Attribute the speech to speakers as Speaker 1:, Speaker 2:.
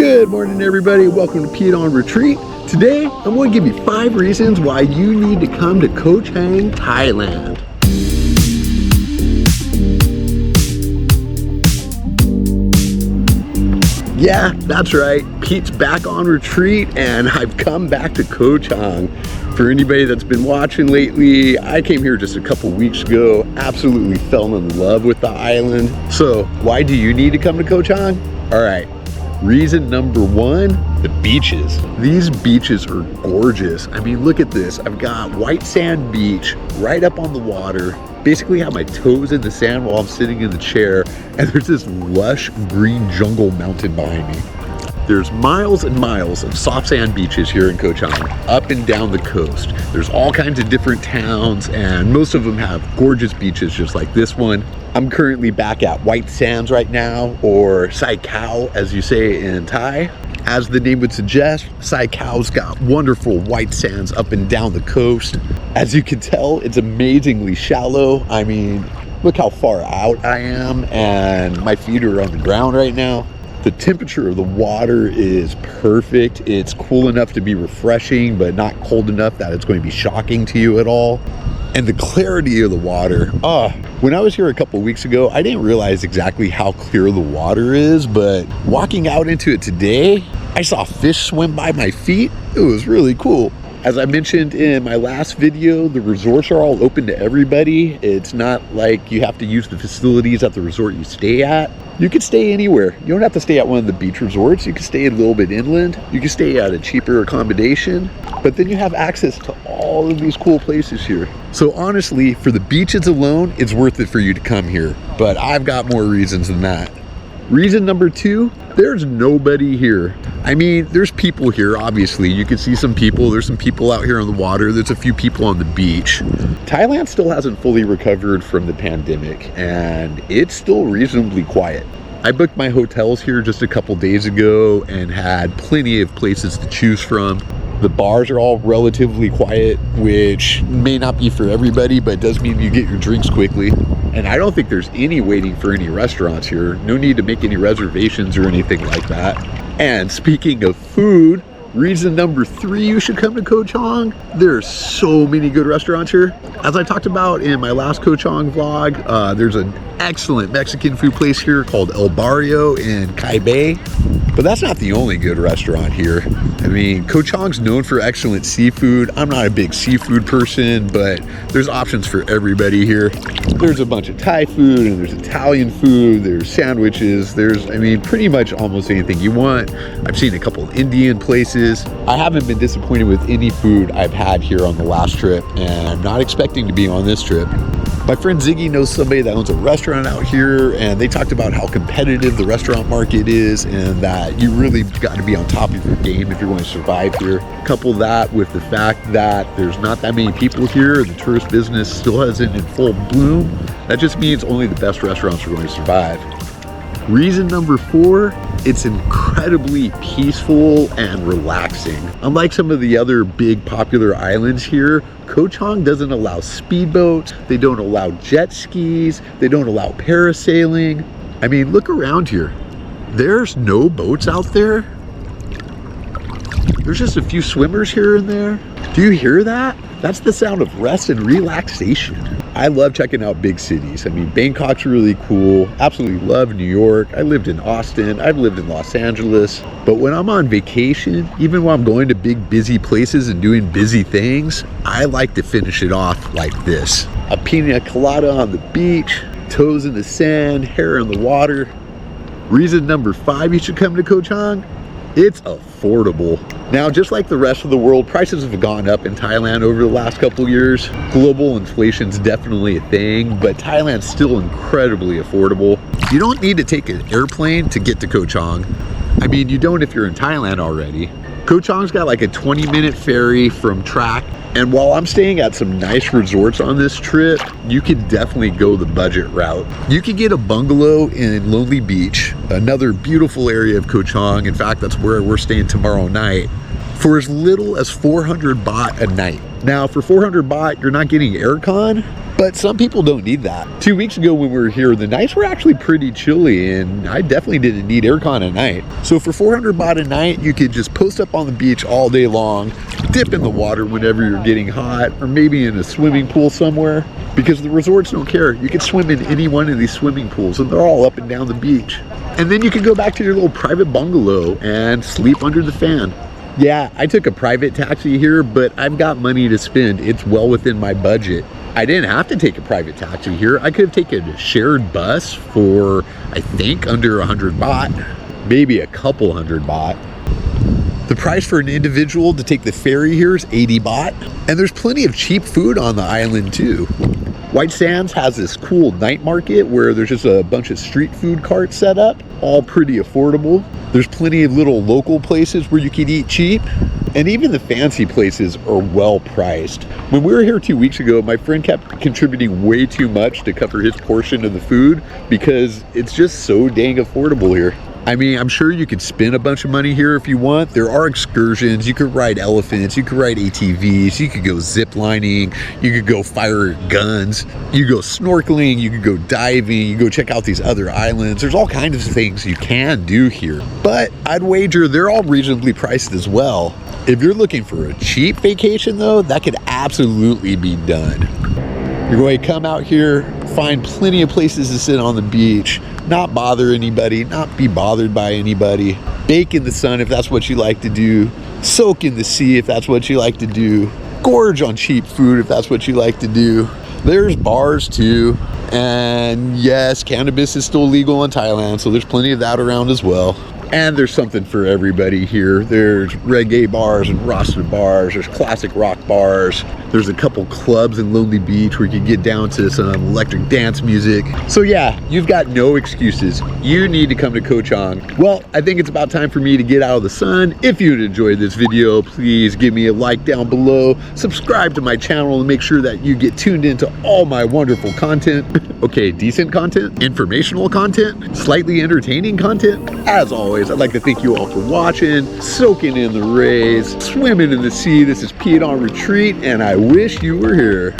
Speaker 1: Good morning, everybody. Welcome to Peteonretreat. Today, I'm going to give you 5 reasons why you need to come to KOH CHANG, Thailand. Yeah, that's right. Pete's back on retreat, and I've come back to KOH CHANG. For anybody that's been watching lately, I came here just a couple weeks ago, absolutely fell in love with the island. So why do you need to come to KOH CHANG? All right. Reason number 1, the beaches. These beaches are gorgeous. I mean, look at this. I've got white sand beach right up on the water. Basically have my toes in the sand while I'm sitting in the chair, and there's this lush green jungle mountain behind me. There's miles and miles of soft sand beaches here in KOH CHANG, up and down the coast. There's all kinds of different towns, and most of them have gorgeous beaches just like this one. I'm currently back at White Sands right now, or Soi Khao as you say in Thai. As the name would suggest, Soi Khao's got wonderful white sands up and down the coast. As you can tell, it's amazingly shallow. I mean, look how far out I am, and my feet are on the ground right now. The temperature of the water is perfect. It's cool enough to be refreshing, but not cold enough that it's going to be shocking to you at all. And the clarity of the water. When I was here a couple weeks ago, I didn't realize exactly how clear the water is, but walking out into it today, I saw fish swim by my feet. It was really cool. As I mentioned in my last video, the resorts are all open to everybody. It's not like you have to use the facilities at the resort you stay at. You can stay anywhere. You don't have to stay at one of the beach resorts. You can stay a little bit inland. You can stay at a cheaper accommodation, but then you have access to all of these cool places here. So honestly, for the beaches alone, it's worth it for you to come here. But I've got more reasons than that. Reason number 2, there's nobody here. I mean, there's people here, obviously. You can see some people. There's some people out here on the water. There's a few people on the beach. Thailand still hasn't fully recovered from the pandemic, and it's still reasonably quiet. I booked my hotels here just a couple days ago and had plenty of places to choose from. The bars are all relatively quiet, which may not be for everybody, but it does mean you get your drinks quickly. And I don't think there's any waiting for any restaurants here. No need to make any reservations or anything like that. And speaking of food, reason number 3 you should come to KOH CHANG. There's so many good restaurants here. As I talked about in my last KOH CHANG vlog, there's an excellent Mexican food place here called El Barrio in Kai Bay. But that's not the only good restaurant here. I mean, KOH CHANG's known for excellent seafood. I'm not a big seafood person, but there's options for everybody here. There's a bunch of Thai food, and there's Italian food, there's sandwiches, there's, I mean, pretty much almost anything you want. I've seen a couple of Indian places. I haven't been disappointed with any food I've had here on the last trip, and I'm not expecting to be on this trip. My friend Ziggy knows somebody that owns a restaurant out here, and they talked about how competitive the restaurant market is and that you really got to be on top of your game if you're going to survive here. Couple that with the fact that there's not that many people here and the tourist business still isn't in full bloom. That just means only the best restaurants are going to survive. Reason number 4, it's incredibly peaceful and relaxing. Unlike some of the other big popular islands here, KOH CHANG doesn't allow speedboats, they don't allow jet skis, they don't allow parasailing. I mean, look around here. There's no boats out there. There's just a few swimmers here and there. Do you hear that? That's the sound of rest and relaxation. I love checking out big cities. I mean, Bangkok's really cool. Absolutely love New York. I lived in Austin. I've lived in Los Angeles. But when I'm on vacation, even when I'm going to big busy places and doing busy things, I like to finish it off like this. A pina colada on the beach, toes in the sand, hair in the water. Reason number 5 you should come to KOH CHANG, it's affordable. Now, just like the rest of the world, prices have gone up in Thailand over the last couple of years. Global inflation's definitely a thing, but Thailand's still incredibly affordable. You don't need to take an airplane to get to KOH CHANG. I mean, you don't if you're in Thailand already. KOH CHANG's got like a 20-minute ferry from Track. And while I'm staying at some nice resorts on this trip, you could definitely go the budget route. You could get a bungalow in Lonely Beach, another beautiful area of KOH CHANG. In fact, that's where we're staying tomorrow night, for as little as 400 baht a night. Now, for 400 baht, you're not getting aircon, But some people don't need that. 2 weeks ago when we were here, the nights were actually pretty chilly, and I definitely didn't need aircon at night. So for 400 baht a night, you could just post up on the beach all day long, dip in the water whenever you're getting hot, or maybe in a swimming pool somewhere, because the resorts don't care. You can swim in any one of these swimming pools, and they're all up and down the beach. And then you can go back to your little private bungalow and sleep under the fan. Yeah, I took a private taxi here, but I've got money to spend. It's well within my budget. I didn't have to take a private taxi here. I could have taken a shared bus for, I think, under 100 baht, maybe a couple hundred baht. The price for an individual to take the ferry here is 80 baht, and there's plenty of cheap food on the island too. White Sands has this cool night market where there's just a bunch of street food carts set up, all pretty affordable. There's plenty of little local places where you can eat cheap, and even the fancy places are well priced. When we were here 2 weeks ago, my friend kept contributing way too much to cover his portion of the food because it's just so dang affordable here. I mean, I'm sure you could spend a bunch of money here if you want. There are excursions. You could ride elephants. You could ride ATVs. You could go zip lining. You could go fire guns. You could go snorkeling. You could go diving. You could go check out these other islands. There's all kinds of things you can do here. But I'd wager they're all reasonably priced as well. If you're looking for a cheap vacation though, that could absolutely be done. You're going to come out here, find plenty of places to sit on the beach, not bother anybody, not be bothered by anybody, bake in the sun if that's what you like to do, soak in the sea if that's what you like to do, gorge on cheap food if that's what you like to do. There's bars too, and yes, cannabis is still legal in Thailand, so there's plenty of that around as well. And there's something for everybody here. There's reggae bars and Rasta bars. There's classic rock bars. There's a couple clubs in Lonely Beach where you can get down to some electric dance music. So yeah, you've got no excuses. You need to come to Koh Chang. Well, I think it's about time for me to get out of the sun. If you enjoyed this video, please give me a like down below. Subscribe to my channel and make sure that you get tuned into all my wonderful content. Okay, decent content, informational content, slightly entertaining content. As always, I'd like to thank you all for watching, soaking in the rays, swimming in the sea. This is Peteonretreat, and I wish you were here.